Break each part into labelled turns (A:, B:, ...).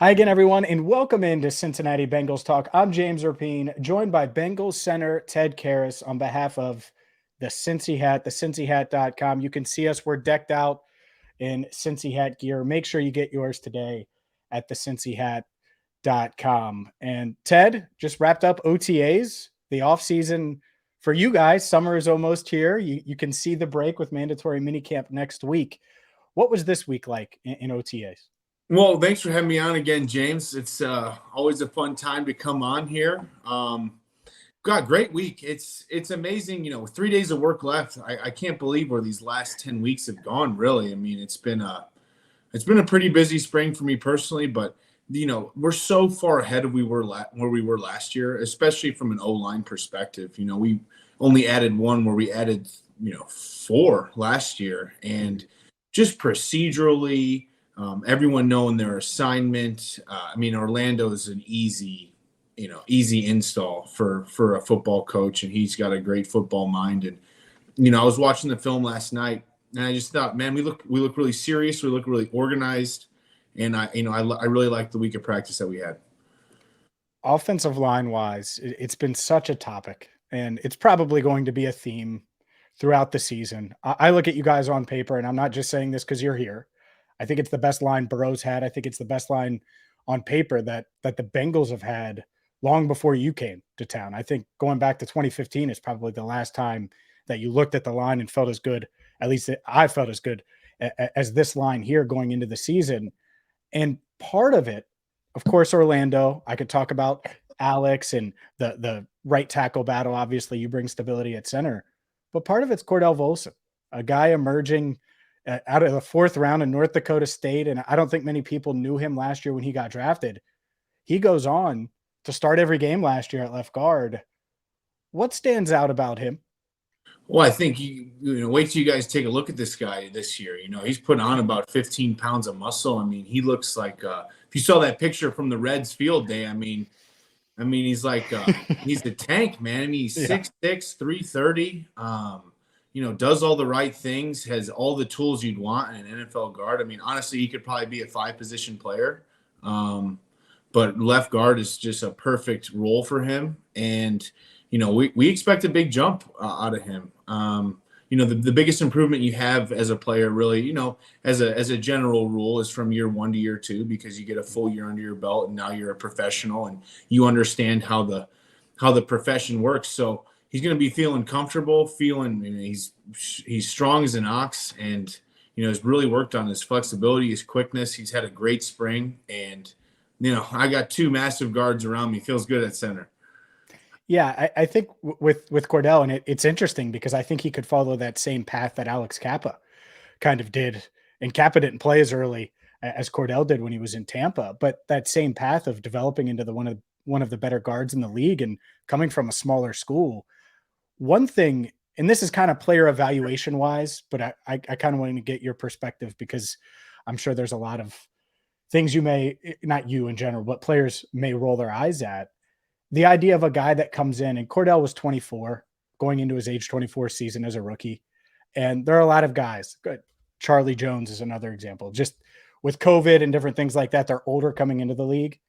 A: Hi again, everyone, and welcome into Cincinnati Bengals Talk. I'm James Rapien, joined by Bengals center Ted Karras on behalf of the Cincy Hat, the cincyhat.com. You can see us. We're decked out in Cincy Hat gear. Make sure you get yours today at the cincyhat.com. And Ted, just wrapped up OTAs, the offseason for you guys. Summer is almost here. You can see the break with mandatory minicamp next week. What was this week like in OTAs?
B: Well, thanks for having me on again, James. It's always a fun time to come on here. God, great week. It's amazing. With 3 days of work left, I can't believe where these last 10 weeks have gone. Really, I mean, it's been a pretty busy spring for me personally. But we're so far ahead of where we were last year, especially from an O-line perspective. We only added one where we added four last year, and just procedurally. Everyone knowing their assignment. Orlando is an easy install for a football coach, and he's got a great football mind. And I was watching the film last night, and I just thought, man, we look really serious. We look really organized, and I really like the week of practice that we had.
A: Offensive line wise, it's been such a topic, and it's probably going to be a theme throughout the season. I look at you guys on paper, and I'm not just saying this because you're here. I think it's the best line Burrow's had. I think it's the best line on paper that the Bengals have had long before you came to town. I think going back to 2015 is probably the last time that you looked at the line and felt as good, at least I felt as good as this line here going into the season. And part of it, of course, Orlando, I could talk about Alex and the right tackle battle. Obviously, you bring stability at center. But part of it's Cordell Volson, a guy emerging out of the fourth round in North Dakota State. And I don't think many people knew him last year when he got drafted. He goes on to start every game last year at left guard. What stands out about him?
B: Well, I think wait till you guys take a look at this guy this year. He's put on about 15 pounds of muscle. I mean, he looks like if you saw that picture from the Reds field day, he's like he's a tank, man. I mean, he's 6'6", 330. Does all the right things, has all the tools you'd want in an NFL guard. I mean, honestly, he could probably be a 5-position player. But left guard is just a perfect role for him. And, we expect a big jump out of him. The biggest improvement you have as a player really, as a general rule is from year 1 to year 2, because you get a full year under your belt and now you're a professional and you understand how the profession works. So he's going to be feeling comfortable, he's strong as an ox, and has really worked on his flexibility, his quickness. He's had a great spring, and I got two massive guards around me. Feels good at center.
A: Yeah, I think with Cordell, and it's interesting because I think he could follow that same path that Alex Kappa kind of did, and Kappa didn't play as early as Cordell did when he was in Tampa, but that same path of developing into one of the better guards in the league and coming from a smaller school. One thing, and this is kind of player evaluation wise, but I kind of wanted to get your perspective because I'm sure there's a lot of things you may, not you in general, but players may roll their eyes at. The idea of a guy that comes in, and Cordell was 24 going into his age 24 season as a rookie. And there are a lot of guys. Good. Charlie Jones is another example. Just with COVID and different things like that, they're older coming into the league.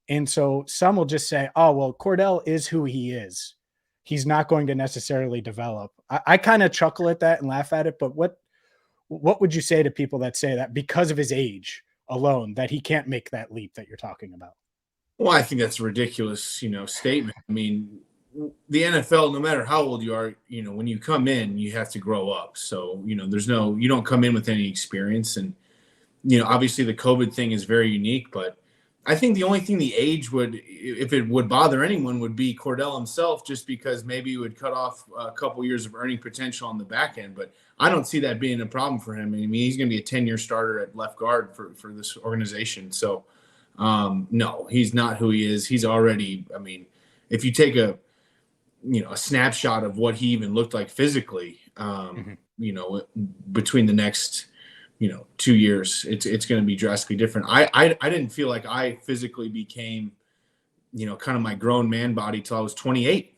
A: And so some will just say, oh, well, Cordell is who he is. He's not going to necessarily develop. I kind of chuckle at that and laugh at it. But what would you say to people that say that because of his age alone, that he can't make that leap that you're talking about?
B: Well, I think that's a ridiculous, statement. I mean, the NFL, no matter how old you are, when you come in, you have to grow up. So, you don't come in with any experience. And, obviously the COVID thing is very unique, but I think the only thing the age would, if it would bother anyone, would be Cordell himself, just because maybe it would cut off a couple years of earning potential on the back end. But I don't see that being a problem for him. I mean, he's going to be a 10-year starter at left guard for this organization. So, no, he's not who he is. He's already, if you take a snapshot of what he even looked like physically, between the next, 2 years, it's going to be drastically different. I didn't feel like I physically became, kind of my grown man body till I was 28.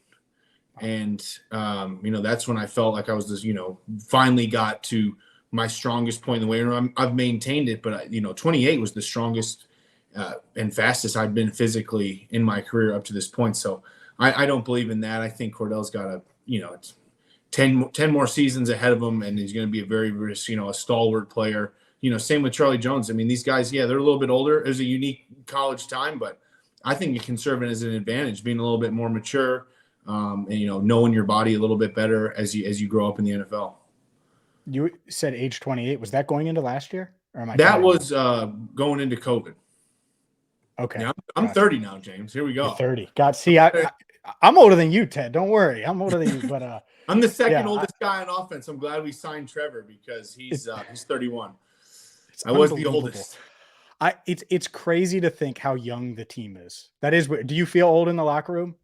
B: And, that's when I felt like I was this, finally got to my strongest point in the weight room. I've maintained it, but 28 was the strongest and fastest I've been physically in my career up to this point. So I don't believe in that. I think Cordell's got it's 10 more seasons ahead of him, and he's going to be a very, very, a stalwart player. Same with Charlie Jones. I mean, these guys, they're a little bit older. It was a unique college time, but I think it can serve it as an advantage, being a little bit more mature, and knowing your body a little bit better as you grow up in the NFL.
A: You said age 28. Was that going into last year, or am I?
B: That was going into COVID.
A: Okay.
B: Yeah, I'm 30 now, James. Here we go.
A: You're 30. God, see, I'm older than you, Ted. Don't worry, I'm older than you. But
B: I'm the second oldest guy on offense. I'm glad we signed Trevor because he's 31. I was the oldest.
A: It's crazy to think how young the team is. That is weird. Do you feel old in the locker room?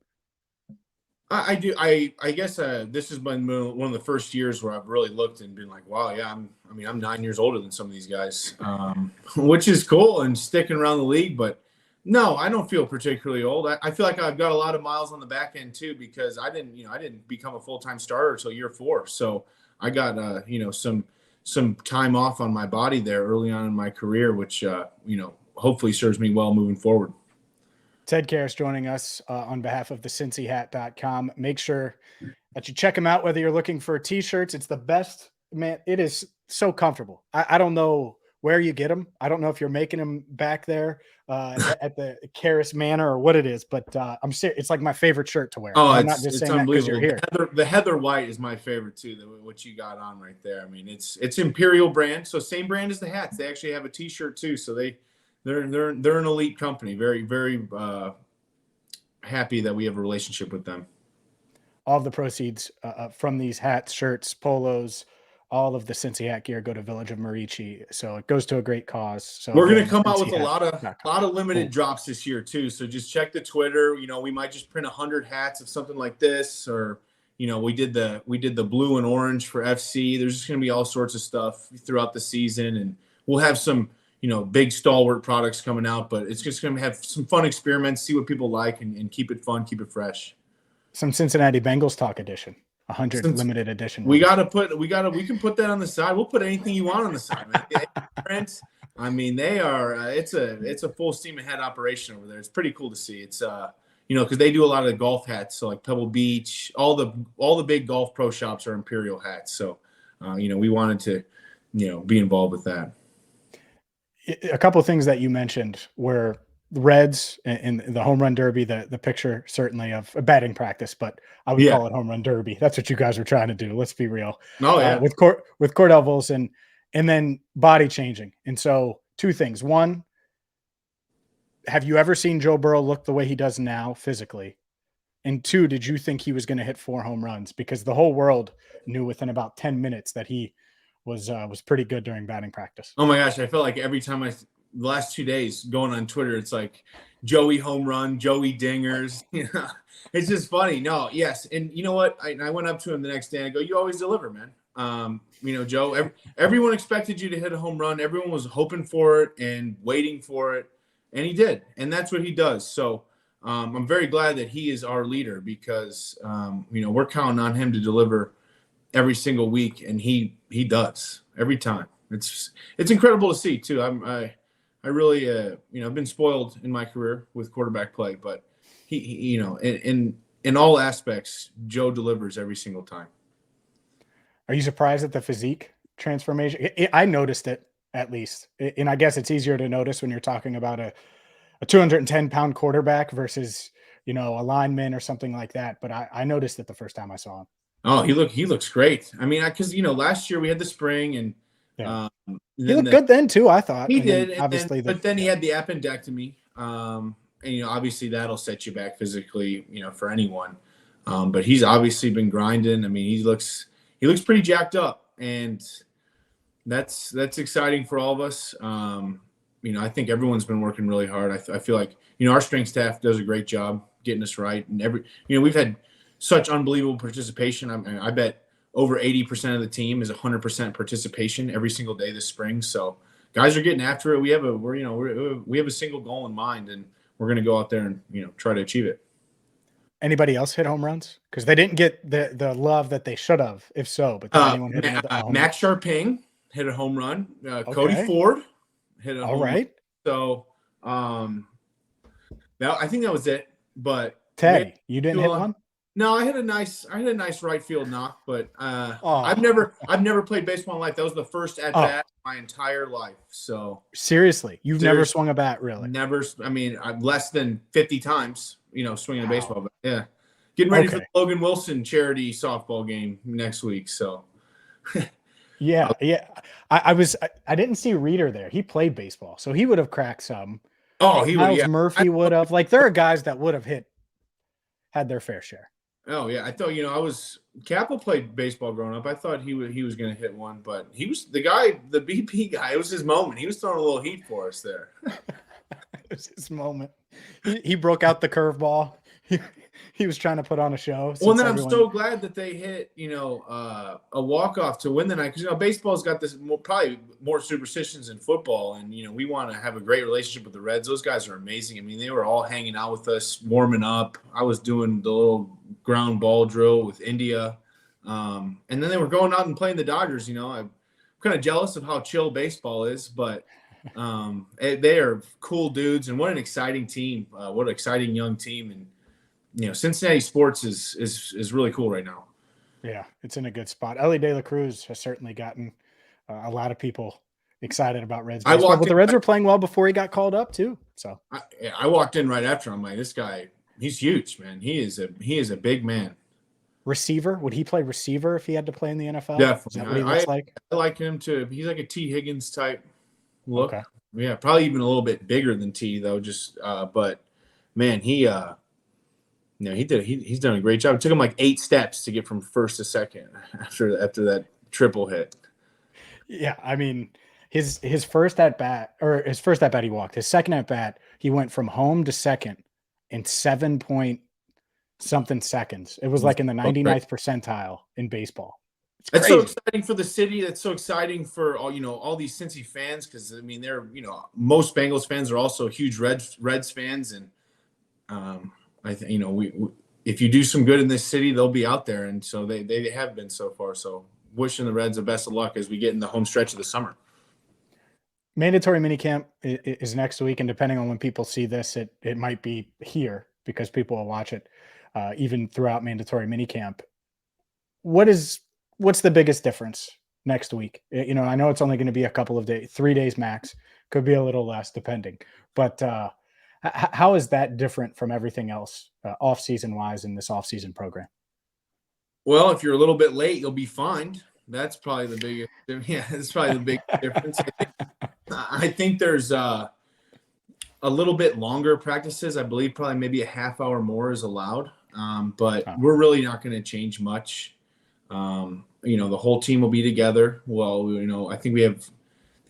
B: I do. I guess this has been one of the first years where I've really looked and been like, wow, yeah, I'm 9 years older than some of these guys, which is cool and sticking around the league. But no, I don't feel particularly old. I feel like I've got a lot of miles on the back end too, because I didn't become a full-time starter until year 4. So I got, some time off on my body there early on in my career, which, hopefully serves me well moving forward.
A: Ted Karras joining us on behalf of the CincyHat.com. Make sure that you check them out, whether you're looking for T-shirts. It's the best, man. It is so comfortable. I don't know where you get them. I don't know if you're making them back there at the Karras Manor or what it is, but I'm serious. It's like my favorite shirt to wear.
B: Oh,
A: I'm not just saying that because you're here.
B: The Heather White is my favorite too. What you got on right there. I mean, it's Imperial brand, so same brand as the hats. They actually have a T-shirt too, so they're an elite company. Very, very happy that we have a relationship with them.
A: All of the proceeds from these hats, shirts, polos, all of the Cincy Hat gear go to Village of Merici, so it goes to a great cause. So
B: we're going to come out with a lot of limited drops this year too. So just check the Twitter. We might just print 100 hats of something like this, or we did the blue and orange for FC. There's just going to be all sorts of stuff throughout the season, and we'll have some big stalwart products coming out. But it's just going to have some fun experiments, see what people like, and keep it fun, keep it fresh. Some
A: Cincinnati Bengals talk edition. 100 limited edition.
B: We can put that on the side. We'll put anything you want on the side, man. I mean, they are. It's a full steam ahead operation over there. It's pretty cool to see. It's because they do a lot of the golf hats. So like Pebble Beach, all the big golf pro shops are Imperial hats. So we wanted to be involved with that.
A: A couple of things that you mentioned were the Reds in the home run derby, the picture certainly of a batting practice, but I would call it home run derby. That's what you guys were trying to do. Let's be real.
B: Oh yeah.
A: With Cordell Volson, and then body changing. And so 2 things. 1, have you ever seen Joe Burrow look the way he does now physically? And 2, did you think he was going to hit 4 home runs? Because the whole world knew within about 10 minutes that he was pretty good during batting practice.
B: Oh my gosh. I felt like every time the last 2 days going on Twitter, it's like Joey home run, Joey dingers. It's just funny. No, yes. And you know what? I went up to him the next day and I go, you always deliver, man. Joe, everyone expected you to hit a home run. Everyone was hoping for it and waiting for it. And he did. And that's what he does. So I'm very glad that he is our leader because, we're counting on him to deliver every single week. And he does every time. It's incredible to see too. I really, I've been spoiled in my career with quarterback play, but he in all aspects, Joe delivers every single time.
A: Are you surprised at the physique transformation? I noticed it at least, and I guess it's easier to notice when you're talking about a 210-pound quarterback versus a lineman or something like that. But I noticed it the first time I saw him.
B: Oh, he looks great. I mean, because last year we had the spring and.
A: Yeah. He looked good then too, I thought.
B: He did, obviously. But then he had the appendectomy, and obviously that'll set you back physically, for anyone. But he's obviously been grinding. I mean, he looks pretty jacked up, and that's exciting for all of us. I think everyone's been working really hard. I feel like our strength staff does a great job getting us right, and we've had such unbelievable participation. I bet over 80% of the team is 100% participation every single day this spring. So guys are getting after it. We have a single goal in mind, and we're going to go out there and try to achieve it.
A: Anybody else hit home runs? Because they didn't get the love that they should have. If so, but anyone hit
B: Max Sharping hit a home run. Okay. Cody Ford hit a home run. So Now I think that was it. But
A: Teddy, you didn't hit one?
B: No, I had a nice right field knock, but
A: Oh.
B: I've never played baseball in life. That was the first at bat my entire life. So
A: seriously, you've never swung a bat, really?
B: Never. I mean, I'm less than 50 times, swinging a baseball. But yeah, getting ready for the Logan Wilson charity softball game next week. So
A: yeah. I didn't see Reeder there. He played baseball, so he would have cracked some.
B: Oh, he
A: Miles
B: would. Yeah.
A: Murphy would have. Like, there are guys that would have had their fair share.
B: Oh yeah, I thought Kappa played baseball growing up. I thought he was going to hit one, but he was the guy, the BP guy. It was his moment. He was throwing a little heat for us there.
A: It was his moment. He broke out the curveball. He was trying to put on a show.
B: Well, and then I'm so glad that they hit, a walk-off to win the night, because baseball's got this probably more superstitions than football, and we want to have a great relationship with the Reds. Those guys are amazing. I mean, they were all hanging out with us, warming up. I was doing the little ground ball drill with India, and then they were going out and playing the Dodgers. I'm kind of jealous of how chill baseball is, but they are cool dudes, and what an exciting team! What an exciting young team, and Cincinnati sports is really cool right now.
A: Yeah, it's in a good spot. Elly De La Cruz has certainly gotten a lot of people excited about Reds baseball, but the Reds were playing well before he got called up too. So
B: I walked in right after. I'm like, this guy, he's huge, man. He is a big man.
A: Receiver? Would he play receiver if he had to play in the NFL?
B: Definitely.
A: Is that what he looks like?
B: I like him too. He's like a T. Higgins type look.
A: Okay.
B: Yeah, probably even a little bit bigger than T though. But man, he he's done a great job. It took him like 8 steps to get from first to second after that triple hit.
A: Yeah, I mean, his first at bat he walked. His second at bat, he went from home to second in 7-point-something seconds. It was like in the 99th percentile in baseball.
B: That's so exciting for the city. That's so exciting for all these Cincy fans, because I mean they're most Bengals fans are also huge Reds fans, and I think if you do some good in this city, they'll be out there, and so they have been so far. So wishing the Reds the best of luck as we get in the home stretch of the summer.
A: Mandatory minicamp is next week, and depending on when people see this, it might be here because people will watch it even throughout mandatory minicamp. What's the biggest difference next week? I know it's only going to be a couple of days, 3 days max, could be a little less depending, but how is that different from everything else off-season wise in this off-season program?
B: Well, if you're a little bit late, you'll be fined. That's probably the biggest. Yeah, that's probably the big difference. I think there's a little bit longer practices. I believe probably maybe a half hour more is allowed, but we're really not going to change much. The whole team will be together. Well, I think we have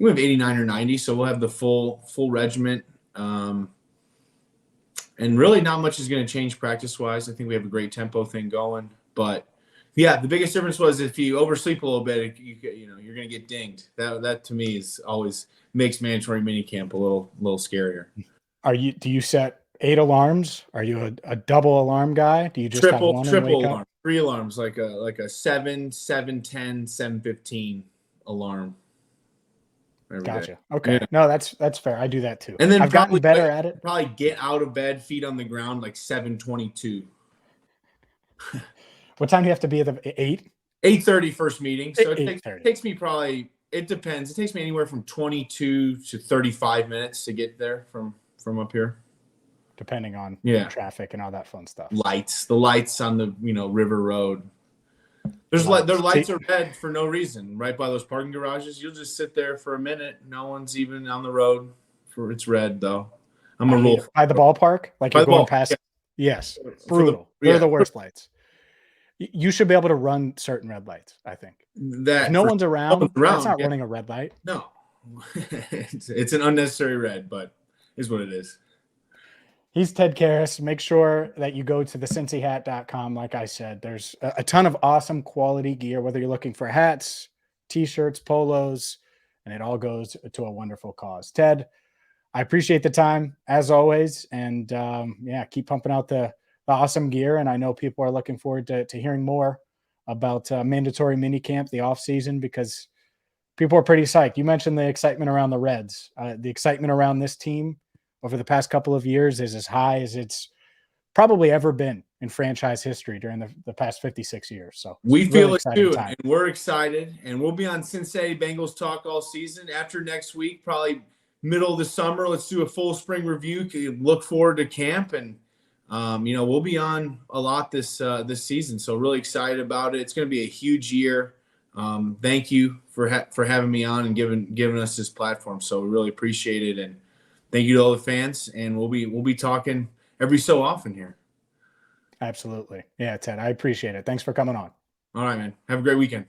B: 89 or 90, so we'll have the full regiment. And really not much is going to change practice-wise. I think we have a great tempo thing going. But, yeah, the biggest difference was if you oversleep a little bit, you're going to get dinged. That to me is always makes mandatory minicamp a little scarier.
A: Do you set 8 alarms? Are you a double alarm guy? Do you just have one
B: triple alarm? 3 alarms, like a 7, 7:10, 7:15 alarm.
A: Gotcha. Okay. Yeah. No, that's fair. I do that too.
B: And then
A: I've gotten better at it.
B: Probably get out of bed, feet on the ground, like 7:22.
A: What time do you have to be at the 8?
B: 8:30 first meeting. So it takes me probably, it depends. It takes me anywhere from 22 to 35 minutes to get there from up here.
A: Depending on traffic and all that fun stuff.
B: The lights on the River Road. Their lights are red for no reason, right by those parking garages. You'll just sit there for a minute. No one's even on the road. It's red though. I'm a rule
A: by the ballpark, like you're going past. Yeah. Yes, brutal. They're the worst lights. You should be able to run certain red lights. I think if no one's around, that's not running a red light.
B: No, it's an unnecessary red, but is what it is.
A: He's Ted Karras. Make sure that you go to the cincyhat.com. Like I said, there's a ton of awesome quality gear, whether you're looking for hats, T-shirts, polos, and it all goes to a wonderful cause. Ted, I appreciate the time as always. And keep pumping out the awesome gear. And I know people are looking forward to hearing more about mandatory minicamp, the off season, because people are pretty psyched. You mentioned the excitement around the Reds, the excitement around this team over the past couple of years is as high as it's probably ever been in franchise history during the past 56 years. So
B: we
A: really
B: feel it too,
A: time.
B: and we're excited. And we'll be on Cincinnati Bengals Talk all season. After next week, probably middle of the summer, let's do a full spring review. Look forward to camp, and we'll be on a lot this season. So really excited about it. It's going to be a huge year. Thank you for having me on and giving us this platform. So we really appreciate it, and thank you to all the fans. And we'll be talking every so often here.
A: Absolutely. Yeah, Ted, I appreciate it. Thanks for coming on.
B: All right, man. Have a great weekend.